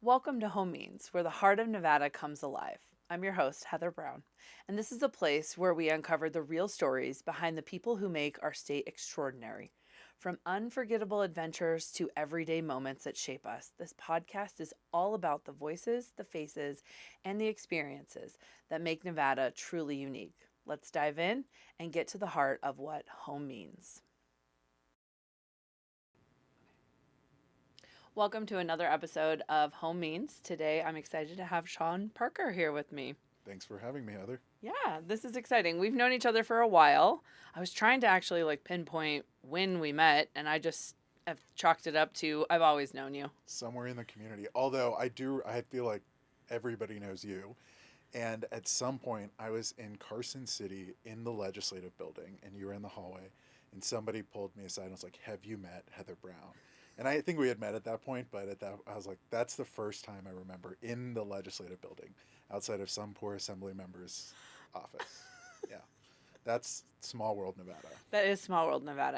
Welcome to Home Means, where the heart of Nevada comes alive. I'm your host, Heather Brown, and this is a place where we uncover the real stories behind the people who make our state extraordinary. From unforgettable adventures to everyday moments that shape us, this podcast is all about the voices, the faces, and the experiences that make Nevada truly unique. Let's dive in and get to the heart of what home means. Welcome to another episode of Home Means. Today, I'm excited to have Sean Parker here with me. Thanks for having me, Heather. Yeah, this is exciting. We've known each other for a while. I was trying to actually pinpoint when we met, and I just have chalked it up to I've always known you. Somewhere in the community. Although I feel like everybody knows you. And at some point, I was in Carson City in the legislative building, and you were in the hallway, and somebody pulled me aside and was like, "Have you met Heather Brown?" And I think we had met at that point, but I was like, that's the first time I remember in the legislative building, outside of some poor assembly member's office. Yeah, that's small world Nevada. That is small world Nevada,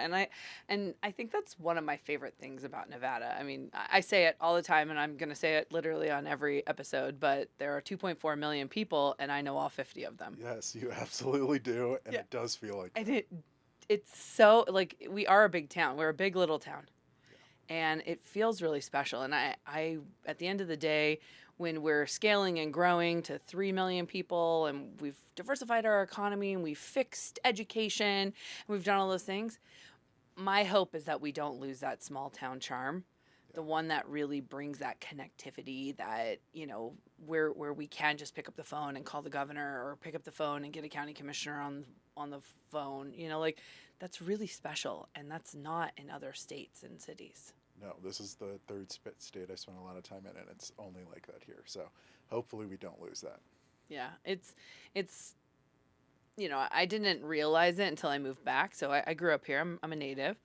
and I think that's one of my favorite things about Nevada. I mean, I say it all the time, and I'm going to say it literally on every episode. But there are 2.4 million people, and I know all 50 of them. Yes, you absolutely do, and Yeah. it does feel like And that. it's so we are a big town. We're a big little town. And it feels really special. And I, at the end of the day, when we're scaling and growing to 3 million people and we've diversified our economy and we've fixed education and we've done all those things, my hope is that we don't lose that small town charm, the one that really brings that connectivity that, where we can just pick up the phone and call the governor or pick up the phone and get a county commissioner on the phone, that's really special. And that's not in other states and cities. No, this is the third state I spent a lot of time in, and it's only like that here. So hopefully we don't lose that. Yeah, it's I didn't realize it until I moved back. So I grew up here. I'm a native,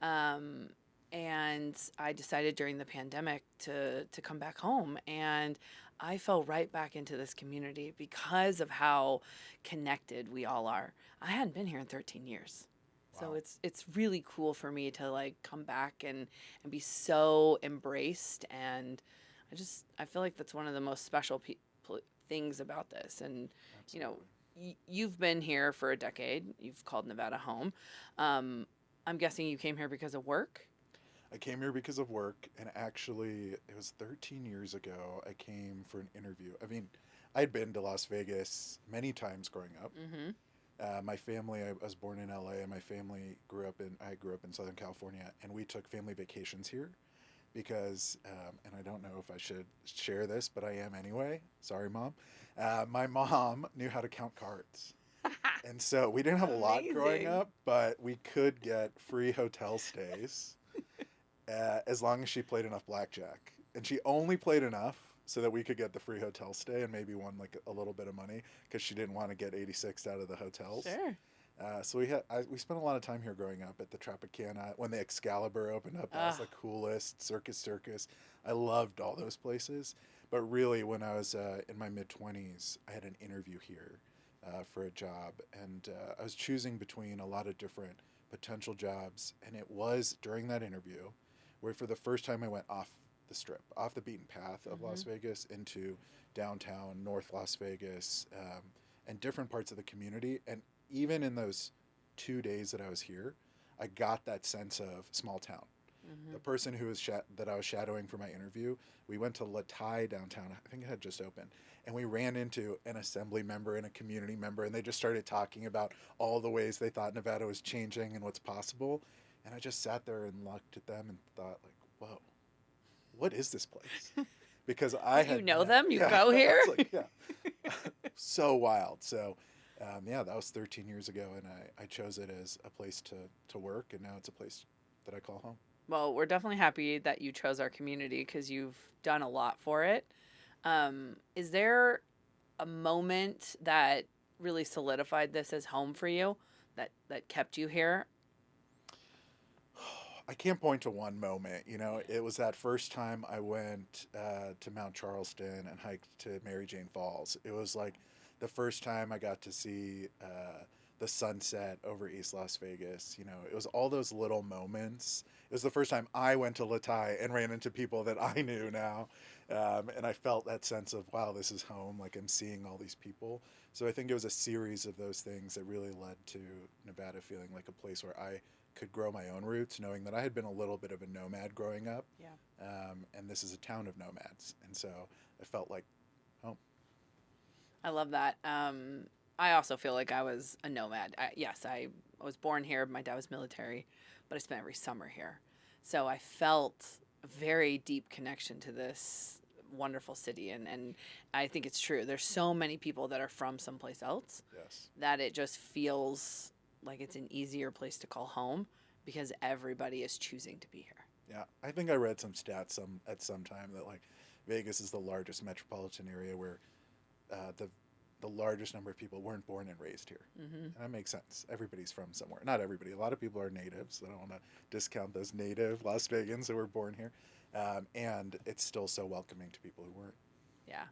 and I decided during the pandemic to come back home, and I fell right back into this community because of how connected we all are. I hadn't been here in 13 years. So Wow. it's really cool for me to come back and be so embraced, and I feel like that's one of the most special things about this. And Absolutely. you've been here for a decade. You've called Nevada home. I'm guessing you came here because of work. I came here because of work, and actually, it was 13 years ago. I came for an interview. I mean, I'd been to Las Vegas many times growing up. Mm-hmm. My family, I was born in LA, and my family I grew up in Southern California, and we took family vacations here because, and I don't know if I should share this, but I am anyway. Sorry, Mom. My mom knew how to count cards. And so we didn't have a lot growing Amazing. up, but we could get free hotel stays as long as she played enough blackjack. And she only played enough so that we could get the free hotel stay and maybe won a little bit of money because she didn't want to get 86 out of the hotels. Sure. So we spent a lot of time here growing up at the Tropicana when the Excalibur opened up. That was the coolest. Circus. I loved all those places. But really, when I was in my mid-20s, I had an interview here for a job. And I was choosing between a lot of different potential jobs. And it was during that interview where for the first time I went off the strip, off the beaten path of Las Vegas into downtown, North Las Vegas, and different parts of the community. And even in those 2 days that I was here, I got that sense of small town. Mm-hmm. The person who was that I was shadowing for my interview, we went to La Thai downtown. I think it had just opened, and we ran into an assembly member and a community member, and they just started talking about all the ways they thought Nevada was changing and what's possible. And I just sat there and looked at them and thought, whoa, what is this place? Because I had them? You go here? I was like, yeah, so wild. So. That was 13 years ago, and I chose it as a place to work, and now it's a place that I call home. Well, we're definitely happy that you chose our community because you've done a lot for it. Is there a moment that really solidified this as home for you, that kept you here? I can't point to one moment. It was that first time I went to Mount Charleston and hiked to Mary Jane Falls. It was like the first time I got to see the sunset over East Las Vegas. You know, it was all those little moments. It was the first time I went to Latai and ran into people that I knew now. And I felt that sense of, wow, this is home. Like I'm seeing all these people. So I think it was a series of those things that really led to Nevada feeling like a place where I could grow my own roots, knowing that I had been a little bit of a nomad growing up. Yeah. And this is a town of nomads. And so I felt like home. I love that. I also feel like I was a nomad. Yes, I was born here. My dad was military, but I spent every summer here. So I felt a very deep connection to this wonderful city. And I think it's true. There's so many people that are from someplace else Yes. that it just feels like it's an easier place to call home because everybody is choosing to be here. Yeah. I think I read some stats at some time that like Vegas is the largest metropolitan area where the largest number of people weren't born and raised here. Mm-hmm. And that makes sense. Everybody's from somewhere. Not everybody. A lot of people are natives. I don't want to discount those native Las Vegans that were born here. And it's still so welcoming to people who weren't. Yeah.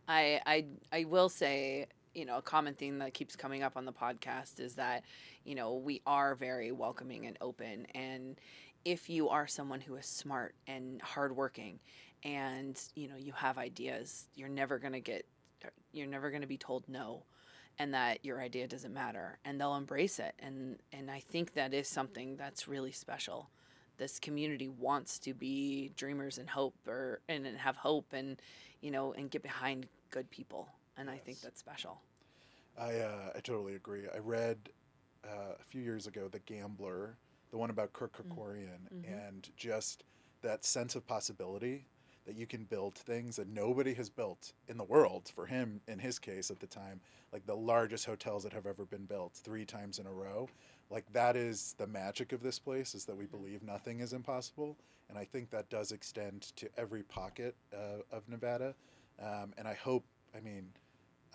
I will say, a common theme that keeps coming up on the podcast is that, we are very welcoming and open. And if you are someone who is smart and hardworking and, you have ideas, you're never going to be told no and that your idea doesn't matter and they'll embrace it. And I think that is something that's really special. This community wants to be dreamers and and have hope and and get behind good people. And I think Yes. that's special. I totally agree. I read a few years ago The Gambler, the one about Kirk Kerkorian, Mm-hmm. and just that sense of possibility that you can build things that nobody has built in the world. For him, in his case at the time, like the largest hotels that have ever been built 3 times in a row. Like that is the magic of this place, is that we believe nothing is impossible. And I think that does extend to every pocket of Nevada. And I mean,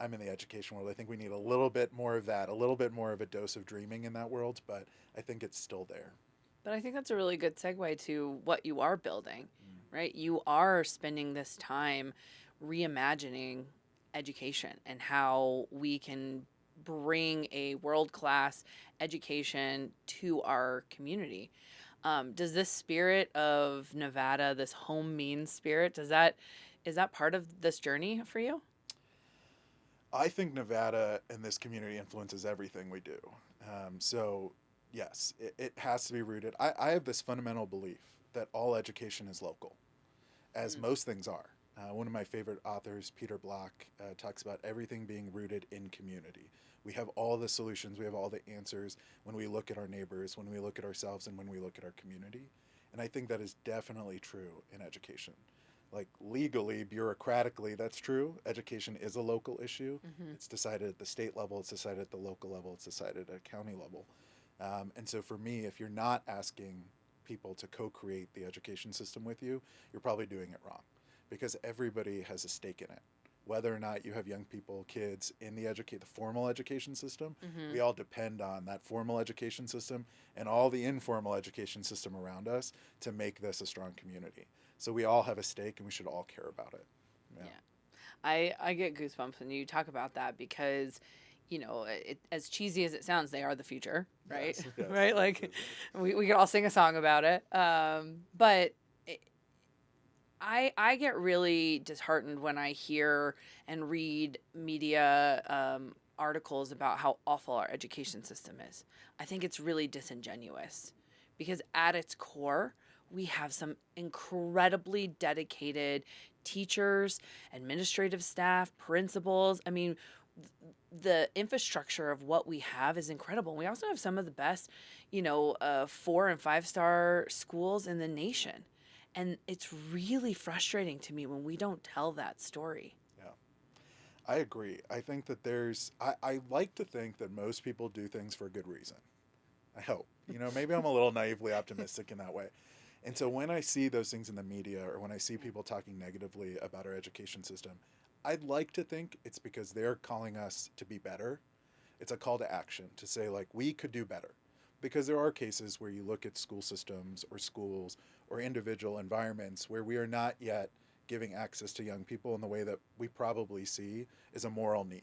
I'm in the education world. I think we need a little bit more of that, a little bit more of a dose of dreaming in that world, but I think it's still there. But I think that's a really good segue to what you are building, right? You are spending this time reimagining education and how we can bring a world class education to our community. Does this spirit of Nevada, this home means spirit, is that part of this journey for you? I think Nevada and this community influences everything we do. So, yes, it has to be rooted. I have this fundamental belief that all education is local, as Mm. most things are. One of my favorite authors, Peter Block, talks about everything being rooted in community. We have all the solutions, we have all the answers when we look at our neighbors, when we look at ourselves, and when we look at our community. And I think that is definitely true in education. Like legally, bureaucratically, that's true. Education is a local issue. Mm-hmm. It's decided at the state level, it's decided at the local level, it's decided at a county level. And so for me, if you're not asking people to co-create the education system with you, you're probably doing it wrong, because everybody has a stake in it. Whether or not you have young people, kids in the formal education system, Mm-hmm. we all depend on that formal education system and all the informal education system around us to make this a strong community. So we all have a stake and we should all care about it. Yeah. Yeah. I get goosebumps when you talk about that because, as cheesy as it sounds, they are the future, right? Yes, yes, Right? Like, absolutely. we could all sing a song about it. But I get really disheartened when I hear and read media articles about how awful our education system is. I think it's really disingenuous because at its core, we have some incredibly dedicated teachers, administrative staff, principals. I mean, the infrastructure of what we have is incredible. We also have some of the best, 4 and 5 star schools in the nation. And it's really frustrating to me when we don't tell that story. Yeah. I agree. I think that I like to think that most people do things for a good reason. I hope. Maybe I'm a little naively optimistic in that way. And so when I see those things in the media or when I see people talking negatively about our education system, I'd like to think it's because they're calling us to be better. It's a call to action to say, like, we could do better. Because there are cases where you look at school systems or schools or individual environments where we are not yet giving access to young people in the way that we probably see is a moral need.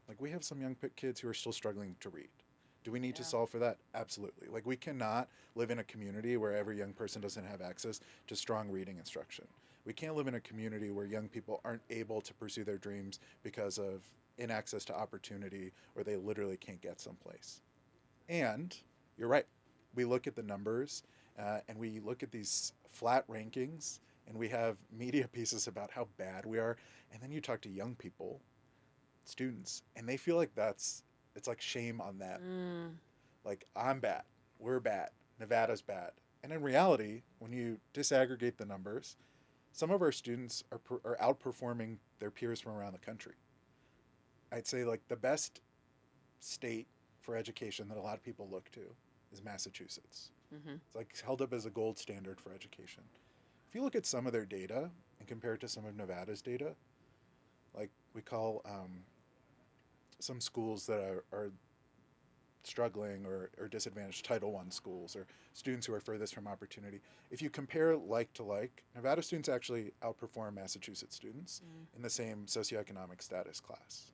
Like, we have some young kids who are still struggling to read. Do we need to Yeah. solve for that? Absolutely. Like, we cannot live in a community where every young person doesn't have access to strong reading instruction. We can't live in a community where young people aren't able to pursue their dreams because of inaccess to opportunity, or they literally can't get someplace. And you're right. We look at the numbers, and we look at these flat rankings, and we have media pieces about how bad we are. And then you talk to young people, students, and they feel like it's like shame on them. Mm. Like, I'm bad, we're bad, Nevada's bad. And in reality, when you disaggregate the numbers, some of our students are outperforming their peers from around the country. I'd say, like, the best state for education that a lot of people look to is Massachusetts. Hmm. It's like held up as a gold standard for education. If you look at some of their data and compare it to some of Nevada's data, like, we call some schools that are struggling or disadvantaged Title I schools, or students who are furthest from opportunity. If you compare like to like, Nevada students actually outperform Massachusetts students in the same socioeconomic status class.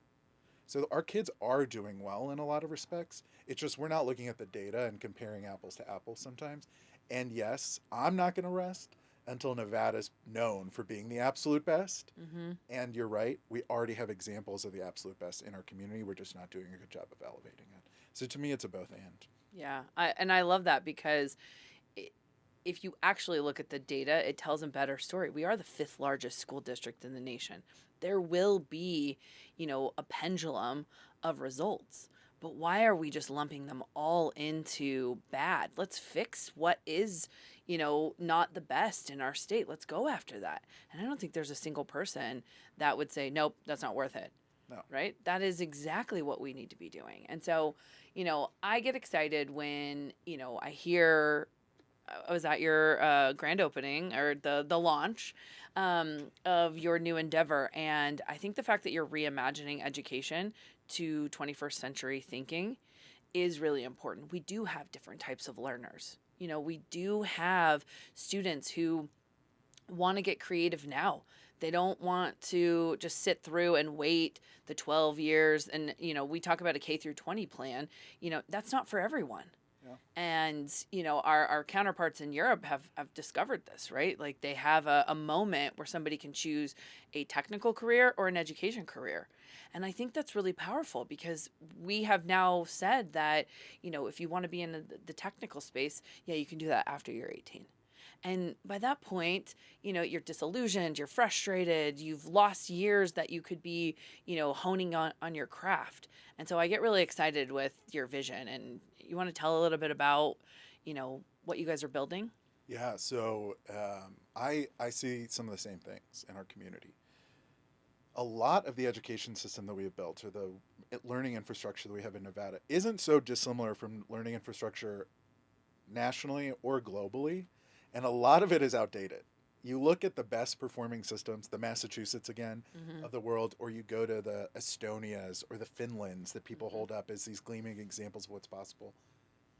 So our kids are doing well in a lot of respects. It's just we're not looking at the data and comparing apples to apples sometimes. And yes, I'm not going to rest until Nevada's known for being the absolute best. Hmm. And you're right, we already have examples of the absolute best in our community. We're just not doing a good job of elevating it. So to me, it's a both and. Yeah, I love that because I if you actually look at the data, it tells a better story. We are the fifth largest school district in the nation. There will be, a pendulum of results. But why are we just lumping them all into bad? Let's fix what is, not the best in our state. Let's go after that. And I don't think there's a single person that would say, nope, that's not worth it. No. Right? That is exactly what we need to be doing. And so, I get excited when, I hear I was at your grand opening or the launch of your new endeavor, and I think the fact that you're reimagining education to 21st century thinking is really important. We do have different types of learners. We do have students who want to get creative now. They don't want to just sit through and wait the 12 years. And, we talk about a K through 20 plan. That's not for everyone. Yeah. And, our counterparts in Europe have discovered this, right? Like they have a moment where somebody can choose a technical career or an education career. And I think that's really powerful because we have now said that, if you want to be in the technical space, yeah, you can do that after you're 18. And by that point, you're disillusioned, you're frustrated, you've lost years that you could be, honing on your craft. And so I get really excited with your vision. And you want to tell a little bit about, what you guys are building? Yeah, so I see some of the same things in our community. A lot of the education system that we have built, or the learning infrastructure that we have in Nevada, isn't so dissimilar from learning infrastructure nationally or globally, and a lot of it is outdated. You look at the best performing systems, the Massachusetts again Mm-hmm. of the world, or you go to the Estonias or the Finlands that people hold up as these gleaming examples of what's possible.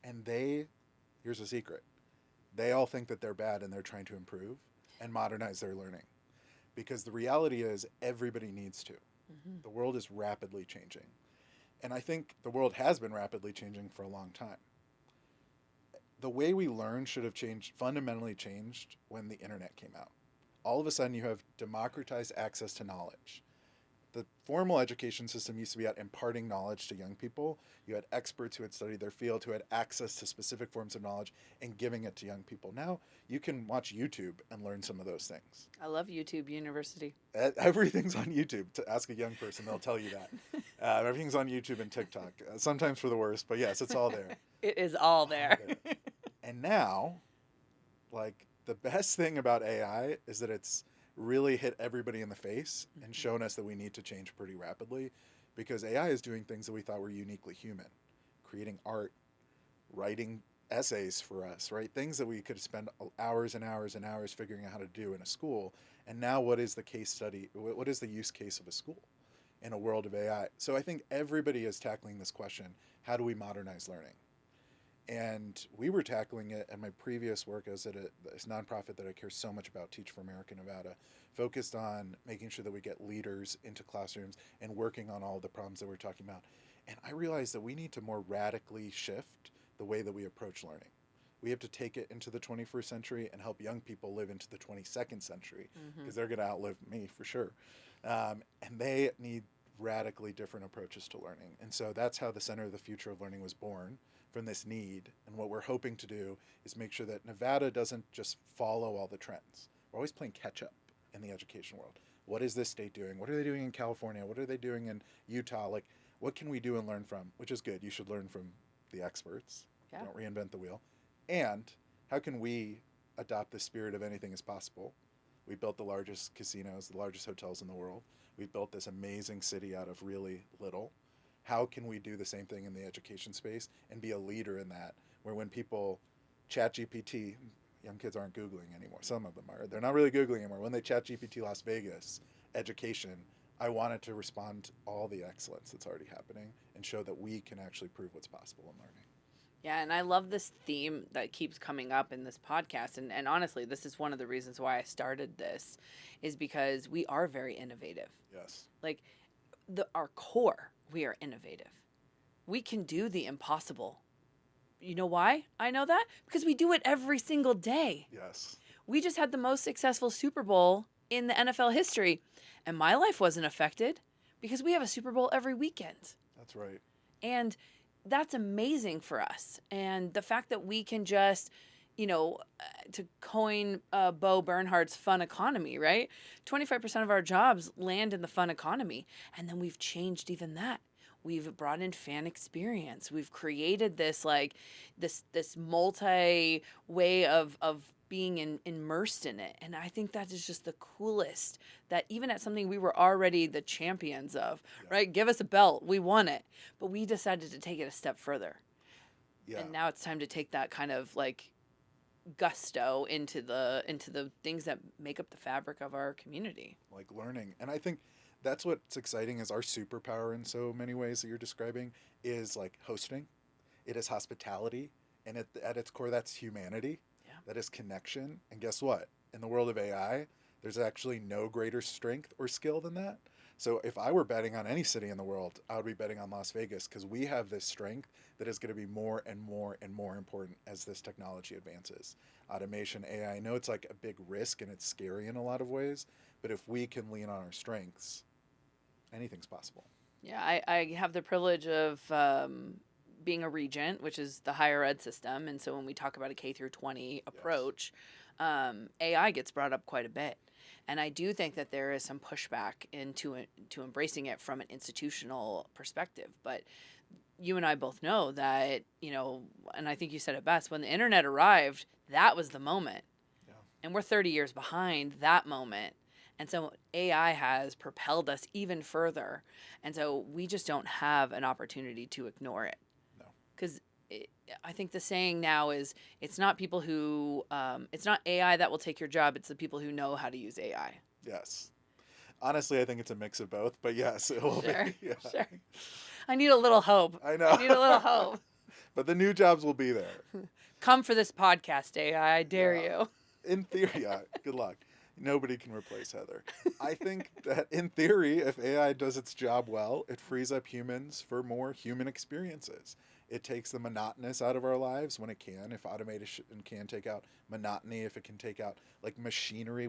And here's a secret, they all think that they're bad and they're trying to improve and modernize their learning. Because the reality is everybody needs to. Mm-hmm. The world is rapidly changing. And I think the world has been rapidly changing for a long time. The way we learn should have fundamentally changed when the internet came out. All of a sudden, you have democratized access to knowledge. The formal education system used to be about imparting knowledge to young people. You had experts who had studied their field, who had access to specific forms of knowledge, and giving it to young people. Now, you can watch YouTube and learn some of those things. I love YouTube University. Everything's on YouTube. To ask a young person, they'll tell you that. Everything's on YouTube and TikTok. Sometimes for the worst, but yes, it's all there. It is all All there. there. And now, like, the best thing about AI is that it's really hit everybody in the face and shown us that we need to change pretty rapidly, because AI is doing things that we thought were uniquely human, creating art, writing essays for us, right? Things that we could spend hours and hours and hours figuring out how to do in a school. And now what is the case study? What is the use case of a school in a world of AI? So I think everybody is tackling this question, how do we modernize learning? And we were tackling it at my previous work as at this nonprofit that I care so much about, Teach for America Nevada, focused on making sure that we get leaders into classrooms and working on all of the problems that we're talking about. And I realized that we need to more radically shift the way that we approach learning. We have to take it into the 21st century and help young people live into the 22nd century because they're going to outlive me for sure. And they need radically different approaches to learning. And so that's how the Center of the Future of Learning was born, from this need. And what we're hoping to do is make sure that Nevada doesn't just follow all the trends. We're always playing catch up in the education world. What is this state doing? What are they doing in California? What are they doing in Utah? Like, what can we do and learn from? Which is good. You should learn from the experts. Yeah. Don't reinvent the wheel. And how can we adopt the spirit of anything is possible? We built the largest casinos, the largest hotels in the world. We built this amazing city out of really little. How can we do the same thing in the education space and be a leader in that? Where when people chat GPT, young kids aren't Googling anymore. Some of them are. They're not really Googling anymore. When they chat GPT Las Vegas education, I wanted to respond to all the excellence that's already happening and show that we can actually prove what's possible in learning. Yeah, and I love this theme that keeps coming up in this podcast. And honestly, this is one of the reasons why I started this, is because we are very innovative. Yes. Like, our core, we are innovative. We can do the impossible. You know why I know that? Because we do it every single day. Yes. We just had the most successful Super Bowl in the NFL history, and my life wasn't affected because we have a Super Bowl every weekend. That's right. And that's amazing for us. And the fact that we can just, to coin Bo Bernhardt's fun economy, right? 25% of our jobs land in the fun economy. And then we've changed even that. We've brought in fan experience. We've created this this multi way of being immersed in it. And I think that is just the coolest, that even at something we were already the champions of, right? Give us a belt. We won it. But we decided to take it a step further. Yeah. And now it's time to take that kind of like gusto into the things that make up the fabric of our community. Like learning. And I think that's what's exciting, is our superpower in so many ways that you're describing is like hosting. It is hospitality. And at its core, that's humanity. Yeah. That is connection. And guess what? In the world of AI, there's actually no greater strength or skill than that. So if I were betting on any city in the world, I would be betting on Las Vegas, because we have this strength that is going to be more and more and more important as this technology advances. Automation, AI, I know it's like a big risk and it's scary in a lot of ways, but if we can lean on our strengths, anything's possible. Yeah, I have the privilege of being a regent, which is the higher ed system. And so when we talk about a K through 20 approach, AI gets brought up quite a bit. And I do think that there is some pushback into embracing it from an institutional perspective. But you and I both know that, and I think you said it best, when the internet arrived, that was the moment. Yeah. And we're 30 years behind that moment. And so AI has propelled us even further. And so we just don't have an opportunity to ignore it. No. Because I think the saying now is, it's not people who, it's not AI that will take your job. It's the people who know how to use AI. Yes. Honestly, I think it's a mix of both, but yes, it will Sure, be. Yeah. sure. I need a little hope. I know. I need a little hope. But the new jobs will be there. Come for this podcast, AI. I dare you. In theory, yeah, good luck. Nobody can replace Heather. I think that in theory, if AI does its job well, it frees up humans for more human experiences. It takes the monotonous out of our lives when it can. If automation can take out monotony, if it can take out like machinery,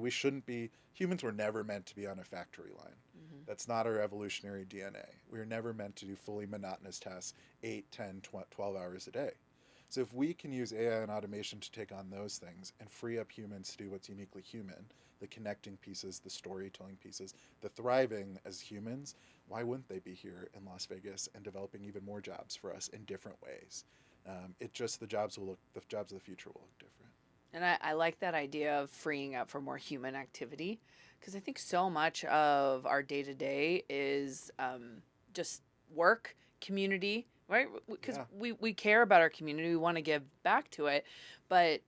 humans were never meant to be on a factory line. Mm-hmm. That's not our evolutionary DNA. We were never meant to do fully monotonous tasks 8, 10, 12 hours a day. So if we can use AI and automation to take on those things and free up humans to do what's uniquely human, the connecting pieces, the storytelling pieces, the thriving as humans, why wouldn't they be here in Las Vegas and developing even more jobs for us in different ways? The jobs of the future will look different. And I like that idea of freeing up for more human activity, because I think so much of our day-to-day is just work, community, right? Because we care about our community. We want to give back to it. But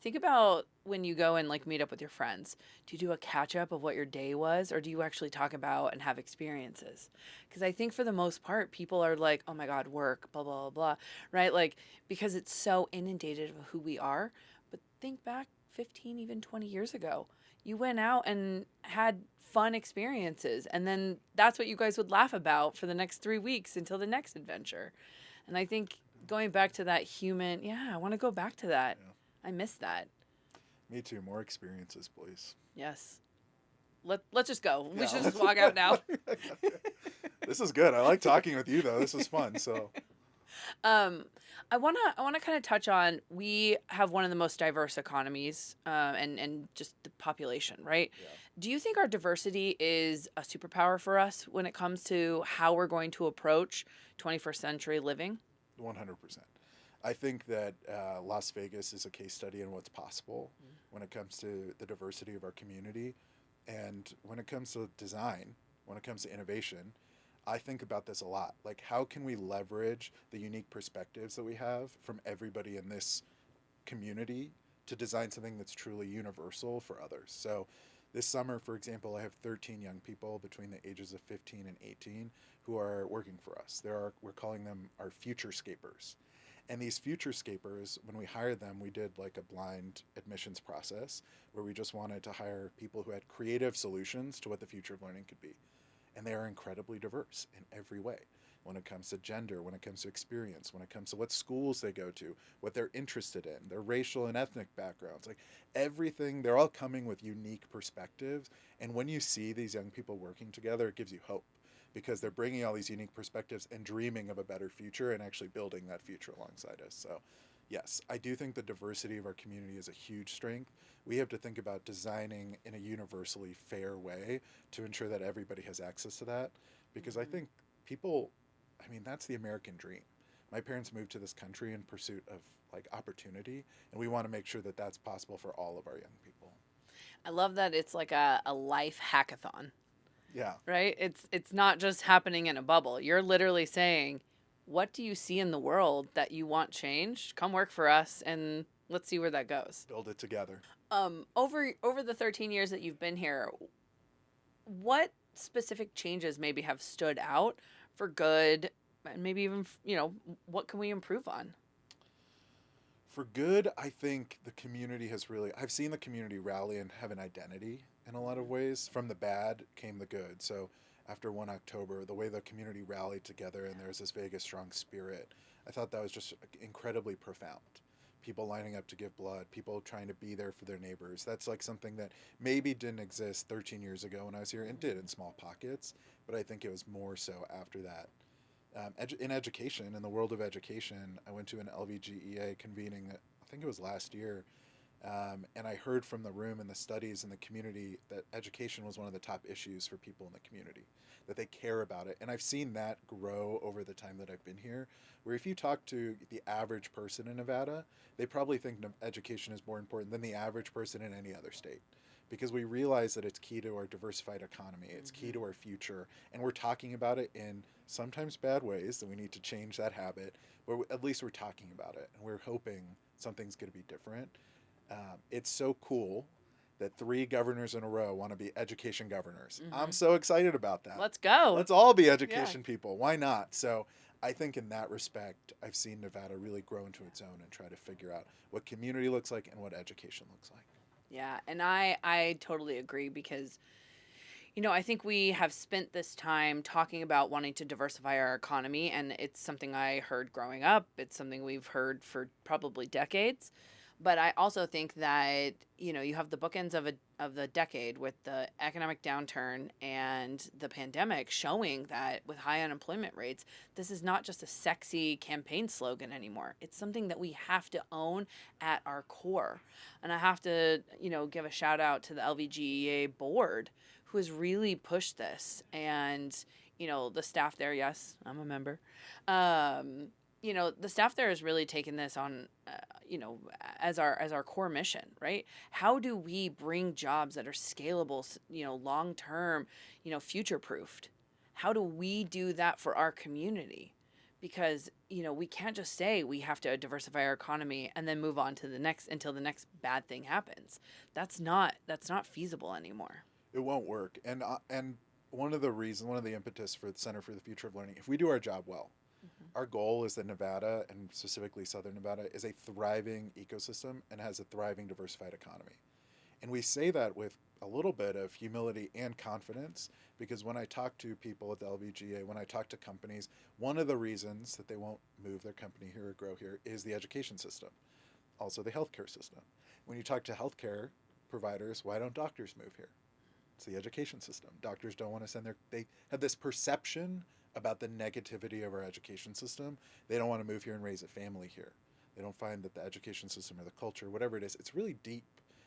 think about when you go and like meet up with your friends. Do you do a catch up of what your day was, or do you actually talk about and have experiences? Because I think for the most part, people are like, oh my God, work, blah, blah, blah, blah, right? Like, because it's so inundated of who we are. But think back 15, even 20 years ago. You went out and had fun experiences, and then that's what you guys would laugh about for the next 3 weeks until the next adventure. And I think going back to that human, yeah, I want to go back to that. Yeah. I miss that. Me too. More experiences, please. Yes. Let's just go. We Yeah, should just walk out now. This is good. I like talking with you, though. This is fun. So, I wanna kind of touch on, we have one of the most diverse economies, and just the population, right? yeah. Do you think our diversity is a superpower for us when it comes to how we're going to approach 21st century living? 100%. I think that Las Vegas is a case study in what's possible when it comes to the diversity of our community. And when it comes to design, when it comes to innovation, I think about this a lot. Like, how can we leverage the unique perspectives that we have from everybody in this community to design something that's truly universal for others? So, this summer, for example, I have 13 young people between the ages of 15 and 18 who are working for us. We're calling them our Futurescapers. And these Futurescapers, when we hired them, we did like a blind admissions process where we just wanted to hire people who had creative solutions to what the future of learning could be. And they are incredibly diverse in every way. When it comes to gender, when it comes to experience, when it comes to what schools they go to, what they're interested in, their racial and ethnic backgrounds, like everything, they're all coming with unique perspectives. And when you see these young people working together, it gives you hope because they're bringing all these unique perspectives and dreaming of a better future and actually building that future alongside us. So, yes, I do think the diversity of our community is a huge strength. We have to think about designing in a universally fair way to ensure that everybody has access to that because I think people, I mean, that's the American dream. My parents moved to this country in pursuit of like opportunity, and we want to make sure that that's possible for all of our young people. I love that it's like a life hackathon, Yeah. right? It's not just happening in a bubble. You're literally saying, what do you see in the world that you want changed? Come work for us and let's see where that goes. Build it together. Over the 13 years that you've been here, what specific changes maybe have stood out for good, and maybe even, what can we improve on? For good, I think the community has really, I've seen the community rally and have an identity in a lot of ways. From the bad came the good. So after 1 October, the way the community rallied together and there was this Vegas strong spirit, I thought that was just incredibly profound. People lining up to give blood, people trying to be there for their neighbors. That's like something that maybe didn't exist 13 years ago when I was here. It did in small pockets, but I think it was more so after that. In education, in the world of education, I went to an LVGEA convening, I think it was last year, and I heard from the room and the studies in the community that education was one of the top issues for people in the community, that they care about it. And I've seen that grow over the time that I've been here, where if you talk to the average person in Nevada, they probably think education is more important than the average person in any other state. Because we realize that it's key to our diversified economy, it's key to our future, and we're talking about it in sometimes bad ways, and we need to change that habit, but at least we're talking about it, and we're hoping something's going to be different. It's so cool that 3 governors in a row want to be education governors. I'm so excited about that. Let's go. Let's all be education people. Why not? So I think in that respect, I've seen Nevada really grow into its own and try to figure out what community looks like and what education looks like. Yeah, and I totally agree because, I think we have spent this time talking about wanting to diversify our economy, and it's something I heard growing up. It's something we've heard for probably decades. But I also think that, you have the bookends of the decade with the economic downturn and the pandemic showing that with high unemployment rates, this is not just a sexy campaign slogan anymore. It's something that we have to own at our core. And I have to, give a shout out to the LVGEA board who has really pushed this. And, the staff there, yes, I'm a member. The staff there has really taken this on, as our core mission, right? How do we bring jobs that are scalable, long term, future proofed? How do we do that for our community? Because, we can't just say we have to diversify our economy and then move on to the next until the next bad thing happens. That's not feasible anymore. It won't work. And one of the impetus for the Center for the Future of Learning, if we do our job well, our goal is that Nevada, and specifically Southern Nevada, is a thriving ecosystem and has a thriving, diversified economy. And we say that with a little bit of humility and confidence, because when I talk to people at the LVGA, when I talk to companies, one of the reasons that they won't move their company here or grow here is the education system, also the healthcare system. When you talk to healthcare providers, why don't doctors move here? It's the education system. Doctors don't want to send they have this perception about the negativity of our education system. They don't want to move here and raise a family here. They don't find that the education system or the culture, whatever it is, it's really deep.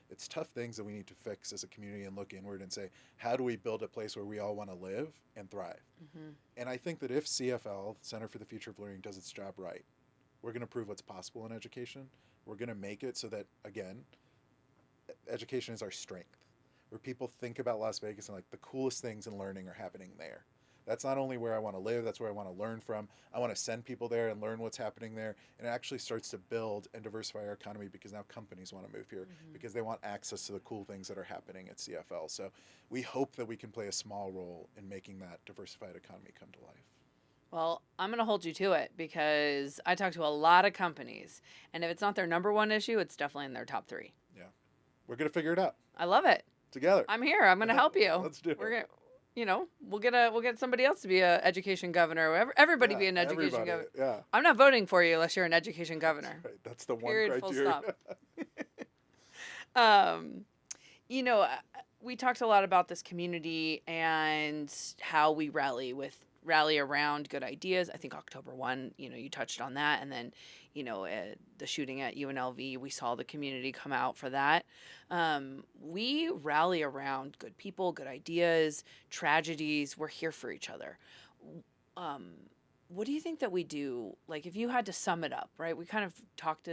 It's tough things that we need to fix as a community and look inward and say, how do we build a place where we all want to live and thrive? Mm-hmm. And I think that if CFL, Center for the Future of Learning, does its job right, we're going to prove what's possible in education. We're going to make it so that, again, education is our strength, where people think about Las Vegas and like the coolest things in learning are happening there. That's not only where I want to live, that's where I want to learn from. I want to send people there and learn what's happening there. And it actually starts to build and diversify our economy because now companies want to move here because they want access to the cool things that are happening at CFL. So we hope that we can play a small role in making that diversified economy come to life. Well, I'm going to hold you to it because I talk to a lot of companies. And if it's not their number one issue, it's definitely in their top 3. Yeah. We're going to figure it out. I love it. Together. I'm here. I'm going to help you. Let's do it. We're going to... we'll get somebody else to be an education governor. Everybody be an education governor. Yeah. I'm not voting for you unless you're an education governor. That's right. That's the Period, one criteria. Full stop. We talked a lot about this community and how we rally around good ideas. I think October 1, you touched on that. And then, the shooting at UNLV, we saw the community come out for that. We rally around good people, good ideas, tragedies. We're here for each other. What do you think that we do? Like, if you had to sum it up, right? We talked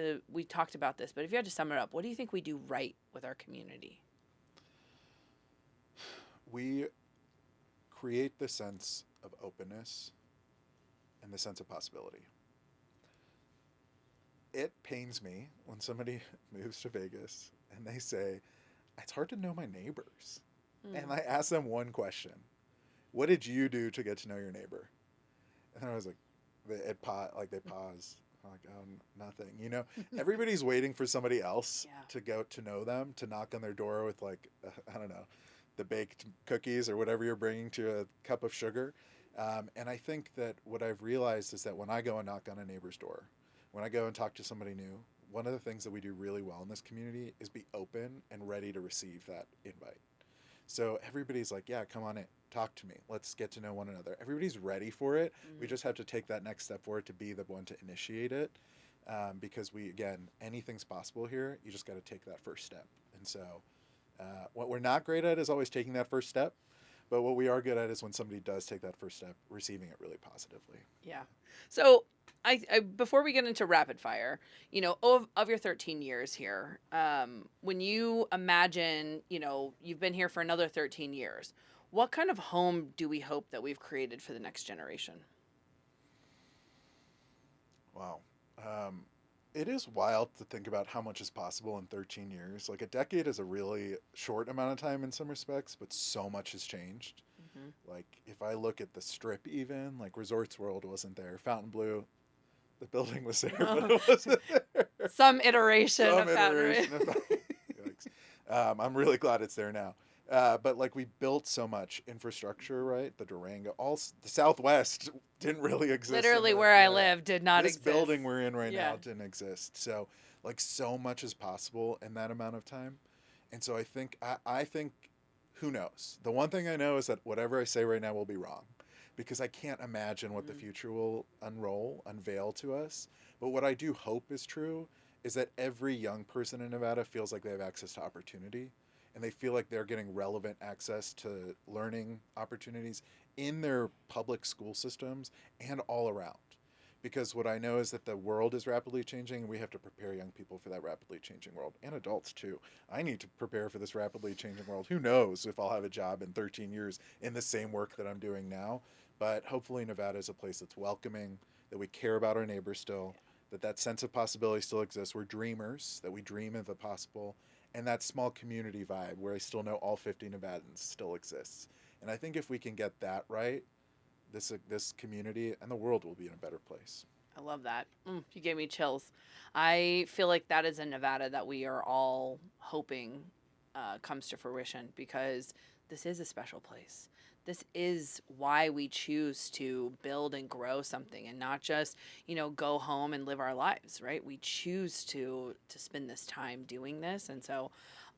about this, but if you had to sum it up, what do you think we do right with our community? We create the sense of openness and the sense of possibility. It pains me when somebody moves to Vegas and they say, it's hard to know my neighbors. And I ask them one question. What did you do to get to know your neighbor? And I was like, they pause. I'm like, oh, nothing. Everybody's waiting for somebody else to go to know them, to knock on their door with I don't know, the baked cookies or whatever you're bringing to a cup of sugar. And I think that what I've realized is that when I go and knock on a neighbor's door, when I go and talk to somebody new, one of the things that we do really well in this community is be open and ready to receive that invite. So everybody's like, yeah, come on in, talk to me. Let's get to know one another. Everybody's ready for it. We just have to take that next step for it to be the one to initiate it. Because anything's possible here. You just got to take that first step. And so what we're not great at is always taking that first step. But what we are good at is when somebody does take that first step, receiving it really positively. Yeah. So I before we get into rapid fire, of your 13 years here, when you imagine, you've been here for another 13 years, what kind of home do we hope that we've created for the next generation? Wow. It is wild to think about how much is possible in 13 years. Like a decade is a really short amount of time in some respects, but so much has changed. Like if I look at the Strip even, like Resorts World wasn't there. Fontainebleau, the building was there, but it wasn't there. Some iteration of that. I'm really glad it's there now. But like we built so much infrastructure, right? The Durango, the Southwest didn't really exist. Literally where I live did not exist. This building we're in right now didn't exist. So like so much is possible in that amount of time. And so I think, who knows? The one thing I know is that whatever I say right now will be wrong because I can't imagine what the future will unveil to us. But what I do hope is true is that every young person in Nevada feels like they have access to opportunity. And they feel like they're getting relevant access to learning opportunities in their public school systems and all around. Because what I know is that the world is rapidly changing and we have to prepare young people for that rapidly changing world, and adults too. I need to prepare for this rapidly changing world. Who knows if I'll have a job in 13 years in the same work that I'm doing now. But hopefully Nevada is a place that's welcoming, that we care about our neighbors still, that sense of possibility still exists. We're dreamers, that we dream of the possible. And that small community vibe where I still know all 50 Nevadans still exists. And I think if we can get that right, this community and the world will be in a better place. I love that. You gave me chills. I feel like that is a Nevada that we are all hoping comes to fruition, because this is a special place. This is why we choose to build and grow something, and not just, go home and live our lives, right? We choose to spend this time doing this. And so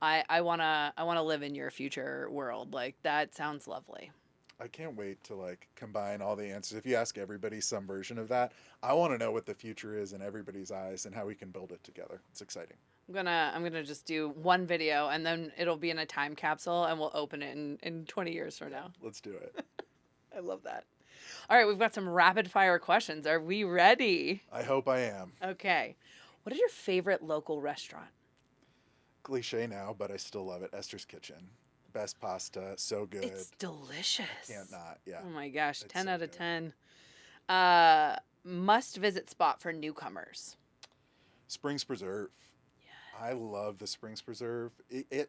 I wanna live in your future world. Like, that sounds lovely. I can't wait to like combine all the answers. If you ask everybody some version of that, I want to know what the future is in everybody's eyes and how we can build it together. It's exciting. I'm gonna just do one video, and then it'll be in a time capsule, and we'll open it in 20 years from now. Let's do it. I love that. All right, we've got some rapid fire questions. Are we ready? I hope I am. Okay. What is your favorite local restaurant? Cliche now, but I still love it. Esther's Kitchen. Best pasta, so good. It's delicious. Can't not. Yeah. Oh my gosh, It's 10 so out of good. 10. Must visit spot for newcomers. Springs Preserve. Yeah. I love the Springs Preserve.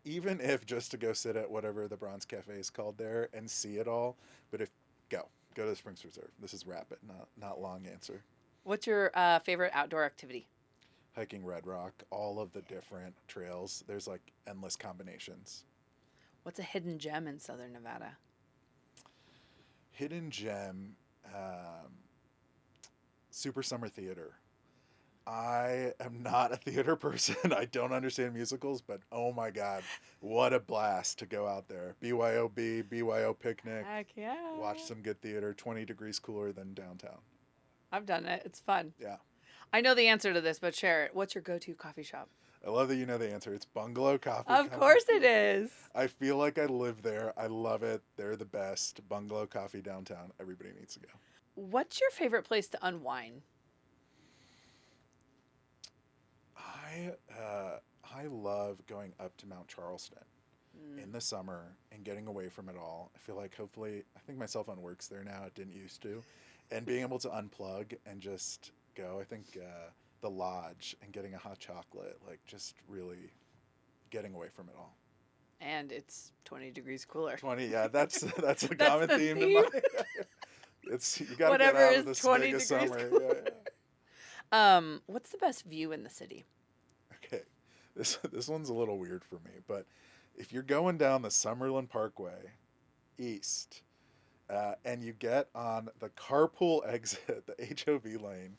Even if just to go sit at whatever the Bronze Cafe is called there and see it all. But if go to the Springs Preserve. This is rapid, not long answer. What's your favorite outdoor activity? Hiking Red Rock, all of the different trails. There's like endless combinations. What's a hidden gem in Southern Nevada? Hidden gem, Super Summer Theater. I am not a theater person. I don't understand musicals, but oh my God, what a blast to go out there. BYOB, BYO picnic, Heck yeah. watch some good theater, 20 degrees cooler than downtown. I've done it. It's fun. Yeah. I know the answer to this, but share it. What's your go-to coffee shop? I love that you know the answer. It's Bungalow Coffee Of Company. course it is. I feel like I live there. I love it. They're the best. Bungalow Coffee downtown. Everybody needs to go. What's your favorite place to unwind? I love going up to Mount Charleston in the summer and getting away from it all. I feel like hopefully, I think my cell phone works there now. It didn't used to. And being able to unplug and just go. I think the lodge and getting a hot chocolate, like just really getting away from it all. And it's 20 degrees cooler. 20, yeah, that's a That's common the theme. theme. It's you got to get Whatever out is of the 20 swing of degrees summer. cooler. What's the best view in the city? Okay, this one's a little weird for me, but if you're going down the Summerlin Parkway east, and you get on the carpool exit, the HOV lane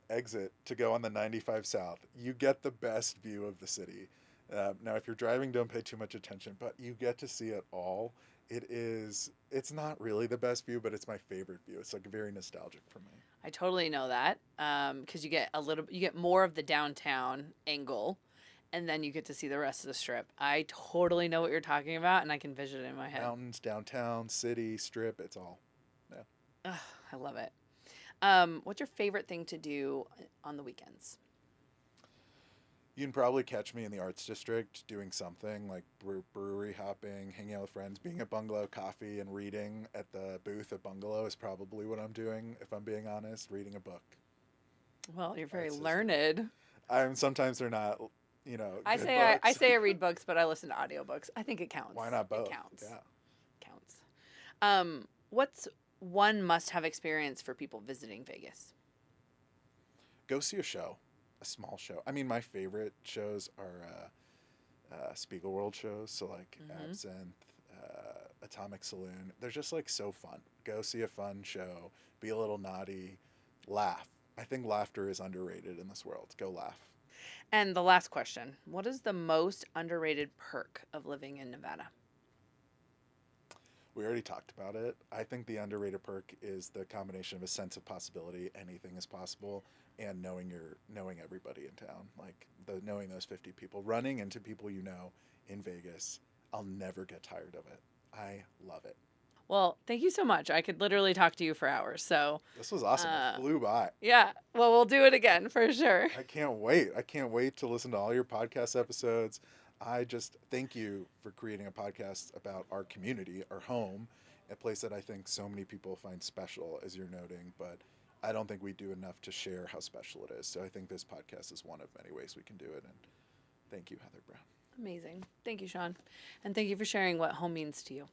exit to go on the 95 south, you get the best view of the city. Now, if you're driving, don't pay too much attention, but you get to see it all. It's not really the best view, but it's my favorite view. It's like very nostalgic for me. I totally know that, because you get more of the downtown angle, and then you get to see the rest of the strip. I totally know what you're talking about, and I can vision it in my head. Mountains, downtown, city, strip, it's all. Yeah. Ugh, I love it. What's your favorite thing to do on the weekends? You can probably catch me in the Arts District doing something like brewery hopping, hanging out with friends, being at Bungalow Coffee and reading at the booth at Bungalow is probably what I'm doing, if I'm being honest, reading a book. Well, you're very Arts District. learned. Sometimes they're not, I good say I books. say I read books, but I listen to audiobooks. I think it counts. Why not both? It counts. Yeah. Counts. What's one must-have experience for people visiting Vegas? Go see a show, a small show. I mean, my favorite shows are Spiegel World shows, so like Absinthe, Atomic Saloon. They're just like so fun. Go see a fun show, be a little naughty, laugh. I think laughter is underrated in this world. Go laugh. And the last question: what is the most underrated perk of living in Nevada? We already talked about it. I think the underrated perk is the combination of a sense of possibility, anything is possible, and knowing everybody in town, like knowing those 50 people, running into people in Vegas. I'll never get tired of it. I love it. Well, thank you so much. I could literally talk to you for hours. So This was awesome. It flew by. yeah, well, we'll do it again for sure. I can't wait. I can't wait to listen to all your podcast episodes. I just thank you for creating a podcast about our community, our home, a place that I think so many people find special, as you're noting, but I don't think we do enough to share how special it is. So I think this podcast is one of many ways we can do it. And thank you, Heather Brown. Amazing. Thank you, Sean. And thank you for sharing what home means to you.